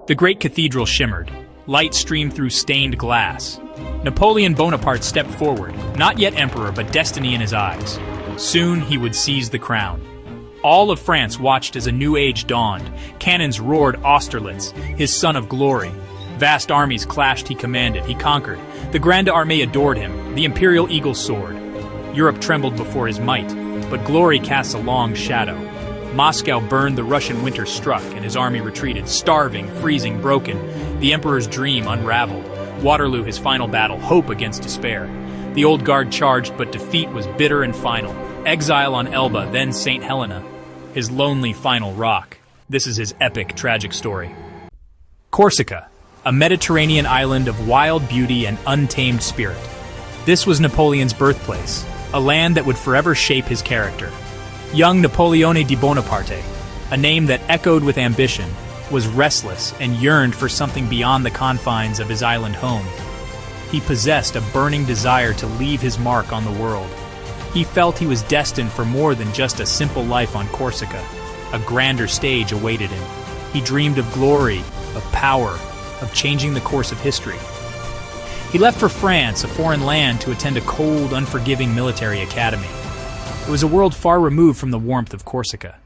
The great cathedral shimmered. Light streamed through stained glass. Napoleon Bonaparte stepped forward, not yet emperor, but destiny in his eyes. Soon he would seize the crown. All of France watched as a new age dawned. Cannons roared Austerlitz, his son of glory. Vast armies clashed, he commanded, he conquered. The Grande Armée adored him, the imperial eagle soared. Europe trembled before his might, but glory casts a long shadow. Moscow burned, the Russian winter struck, and his army retreated, starving, freezing, broken. The emperor's dream unraveled. Waterloo, his final battle, hope against despair. The old guard charged, but defeat was bitter and final. Exile on Elba, then Saint Helena, his lonely final rock. This is his epic, tragic story. Corsica, a Mediterranean island of wild beauty and untamed spirit. This was Napoleon's birthplace, a land that would forever shape his character. Young Napoleone Bonaparte, a name that echoed with ambition, was restless and yearned for something beyond the confines of his island home. He possessed a burning desire to leave his mark on the world. He felt he was destined for more than just a simple life on Corsica. A grander stage awaited him. He dreamed of glory, of power, of changing the course of history. He left for France, a foreign land, to attend a cold, unforgiving military academy. It was a world far removed from the warmth of Corsica.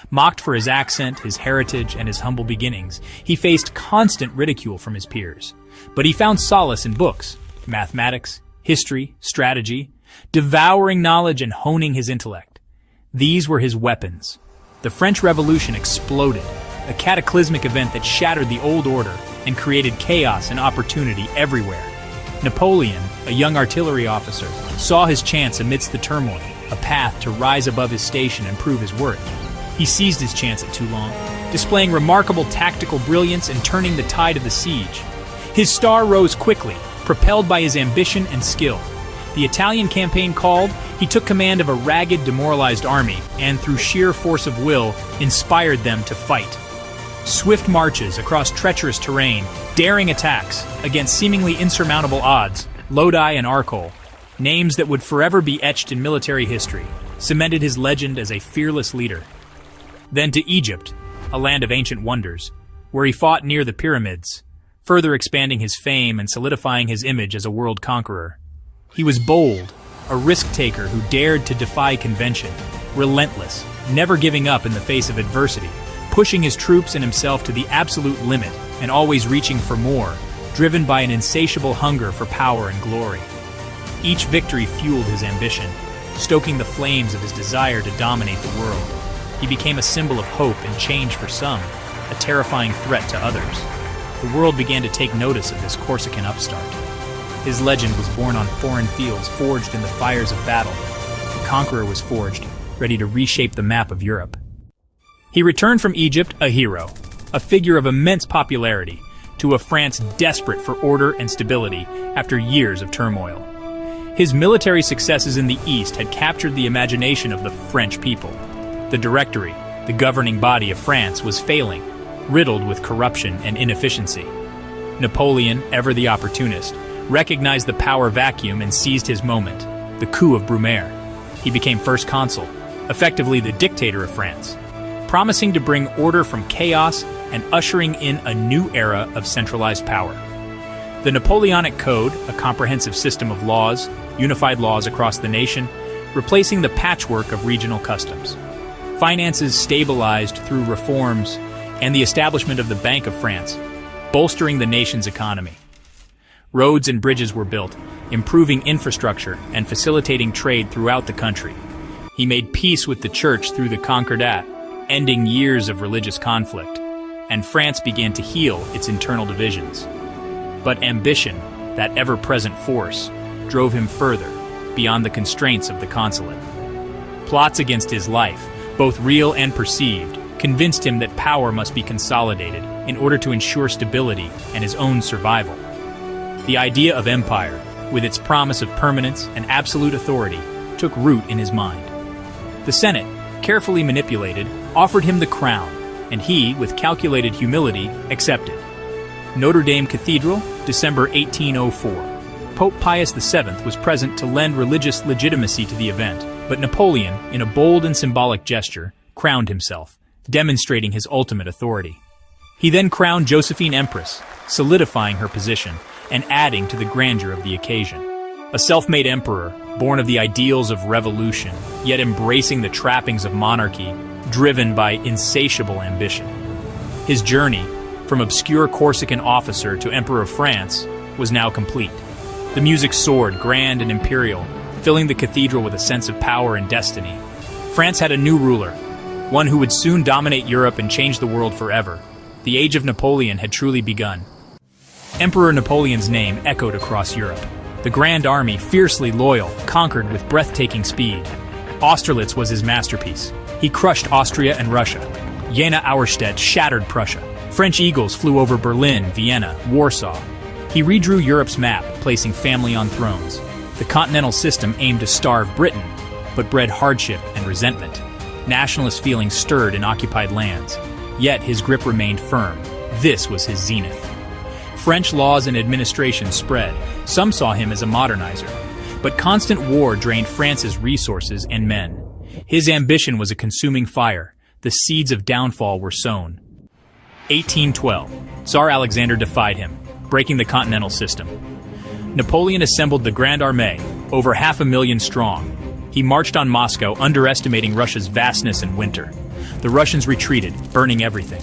Mocked for his accent, his heritage, and his humble beginnings, he faced constant ridicule from his peers. But he found solace in books, mathematics, history, strategy, devouring knowledge and honing his intellect. These were his weapons. The French Revolution exploded, a cataclysmic event that shattered the old order and created chaos and opportunity everywhere. Napoleon, a young artillery officer, saw his chance amidst the turmoil, a path to rise above his station and prove his worth. He seized his chance at Toulon, displaying remarkable tactical brilliance and turning the tide of the siege. His star rose quickly, propelled by his ambition and skill. The Italian campaign called, he took command of a ragged, demoralized army, and through sheer force of will, inspired them to fight. Swift marches across treacherous terrain, daring attacks against seemingly insurmountable odds, Lodi and Arcole, names that would forever be etched in military history, cemented his legend as a fearless leader. Then to Egypt, a land of ancient wonders, where he fought near the pyramids, further expanding his fame and solidifying his image as a world conqueror. He was bold, a risk-taker who dared to defy convention, relentless, never giving up in the face of adversity, pushing his troops and himself to the absolute limit and always reaching for more, driven by an insatiable hunger for power and glory. Each victory fueled his ambition, stoking the flames of his desire to dominate the world. He became a symbol of hope and change for some, a terrifying threat to others. The world began to take notice of this Corsican upstart. His legend was born on foreign fields, forged in the fires of battle. The conqueror was forged, ready to reshape the map of Europe. He returned from Egypt a hero, a figure of immense popularity, to a France desperate for order and stability after years of turmoil. His military successes in the East had captured the imagination of the French people. The Directory, the governing body of France, was failing, riddled with corruption and inefficiency. Napoleon, ever the opportunist, recognized the power vacuum and seized his moment, the coup of Brumaire. He became first consul, effectively the dictator of France, promising to bring order from chaos and ushering in a new era of centralized power. The Napoleonic Code, a comprehensive system of laws, unified laws across the nation, replacing the patchwork of regional customs. Finances stabilized through reforms and the establishment of the Bank of France, bolstering the nation's economy. Roads and bridges were built, improving infrastructure and facilitating trade throughout the country. He made peace with the church through the Concordat, ending years of religious conflict, and France began to heal its internal divisions. But ambition, that ever-present force, drove him further, beyond the constraints of the consulate. Plots against his life, both real and perceived, convinced him that power must be consolidated in order to ensure stability and his own survival. The idea of empire, with its promise of permanence and absolute authority, took root in his mind. The Senate, carefully manipulated, offered him the crown, and he, with calculated humility, accepted. Notre Dame Cathedral, December 1804. Pope Pius VII was present to lend religious legitimacy to the event, but Napoleon, in a bold and symbolic gesture, crowned himself, demonstrating his ultimate authority. He then crowned Josephine empress, solidifying her position and adding to the grandeur of the occasion. A self-made emperor, born of the ideals of revolution, yet embracing the trappings of monarchy, driven by insatiable ambition. His journey, from obscure Corsican officer to Emperor of France, was now complete. The music soared, grand and imperial, filling the cathedral with a sense of power and destiny. France had a new ruler, one who would soon dominate Europe and change the world forever. The age of Napoleon had truly begun. Emperor Napoleon's name echoed across Europe. The Grand Army, fiercely loyal, conquered with breathtaking speed. Austerlitz was his masterpiece. He crushed Austria and Russia. Jena-Auerstedt shattered Prussia. French eagles flew over Berlin, Vienna, Warsaw. He redrew Europe's map, placing family on thrones. The continental system aimed to starve Britain, but bred hardship and resentment. Nationalist feelings stirred in occupied lands. Yet his grip remained firm. This was his zenith. French laws and administration spread. Some saw him as a modernizer. But constant war drained France's resources and men. His ambition was a consuming fire. The seeds of downfall were sown. 1812. Tsar Alexander defied him, breaking the continental system. Napoleon assembled the Grande Armée, over 500,000 strong. He marched on Moscow, underestimating Russia's vastness and winter. The Russians retreated, burning everything.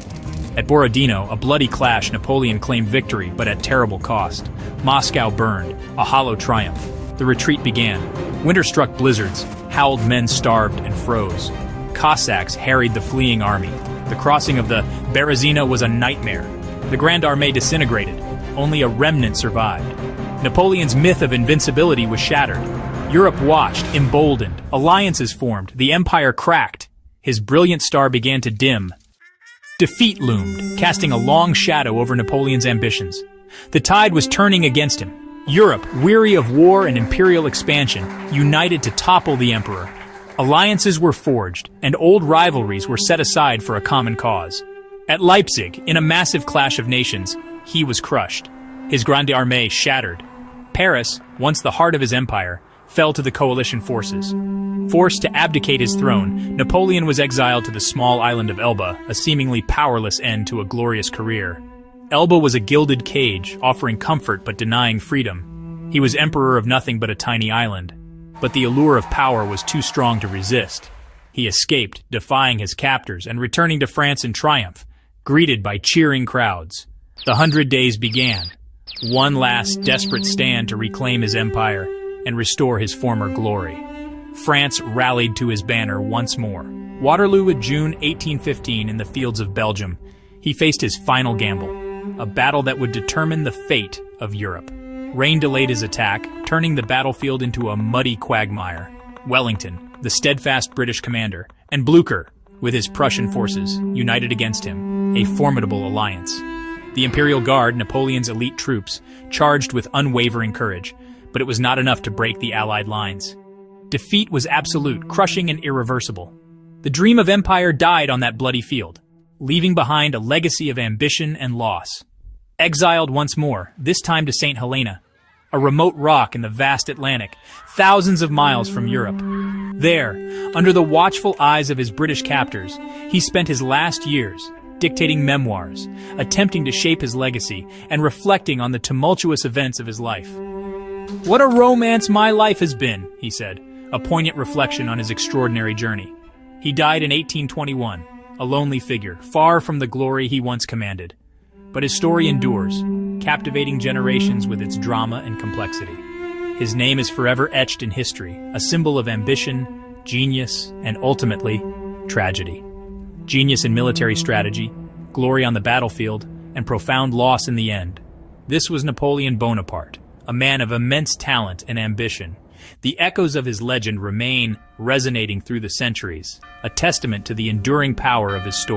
At Borodino, a bloody clash, Napoleon claimed victory, but at terrible cost. Moscow burned, a hollow triumph. The retreat began. Winter-struck blizzards, howled men starved and froze. Cossacks harried the fleeing army. The crossing of the Berezina was a nightmare. The Grande Armée disintegrated. Only a remnant survived. Napoleon's myth of invincibility was shattered. Europe watched, emboldened. Alliances formed. The empire cracked. His brilliant star began to dim. Defeat loomed, casting a long shadow over Napoleon's ambitions. The tide was turning against him. Europe, weary of war and imperial expansion, united to topple the emperor. Alliances were forged, and old rivalries were set aside for a common cause. At Leipzig, in a massive clash of nations, he was crushed. His Grande Armée shattered. Paris, once the heart of his empire, fell to the coalition forces. Forced to abdicate his throne, Napoleon was exiled to the small island of Elba, a seemingly powerless end to a glorious career. Elba was a gilded cage, offering comfort but denying freedom. He was emperor of nothing but a tiny island. But the allure of power was too strong to resist. He escaped, defying his captors and returning to France in triumph, greeted by cheering crowds. The 100 Days began. One last desperate stand to reclaim his empire and restore his former glory. France rallied to his banner once more. Waterloo in June 1815 in the fields of Belgium. He faced his final gamble, a battle that would determine the fate of Europe. Rain delayed his attack, turning the battlefield into a muddy quagmire. Wellington, the steadfast British commander, and Blücher, with his Prussian forces, united against him, a formidable alliance. The Imperial Guard, Napoleon's elite troops, charged with unwavering courage, but it was not enough to break the Allied lines. Defeat was absolute, crushing and irreversible. The dream of empire died on that bloody field, leaving behind a legacy of ambition and loss. Exiled once more, this time to Saint Helena, a remote rock in the vast Atlantic, thousands of miles from Europe. There, under the watchful eyes of his British captors, he spent his last years dictating memoirs, attempting to shape his legacy, and reflecting on the tumultuous events of his life. "What a romance my life has been," he said, a poignant reflection on his extraordinary journey. He died in 1821, a lonely figure, far from the glory he once commanded. But his story endures, captivating generations with its drama and complexity. His name is forever etched in history, a symbol of ambition, genius, and ultimately, tragedy. Genius in military strategy, glory on the battlefield, and profound loss in the end. This was Napoleon Bonaparte, a man of immense talent and ambition. The echoes of his legend remain resonating through the centuries, a testament to the enduring power of his story.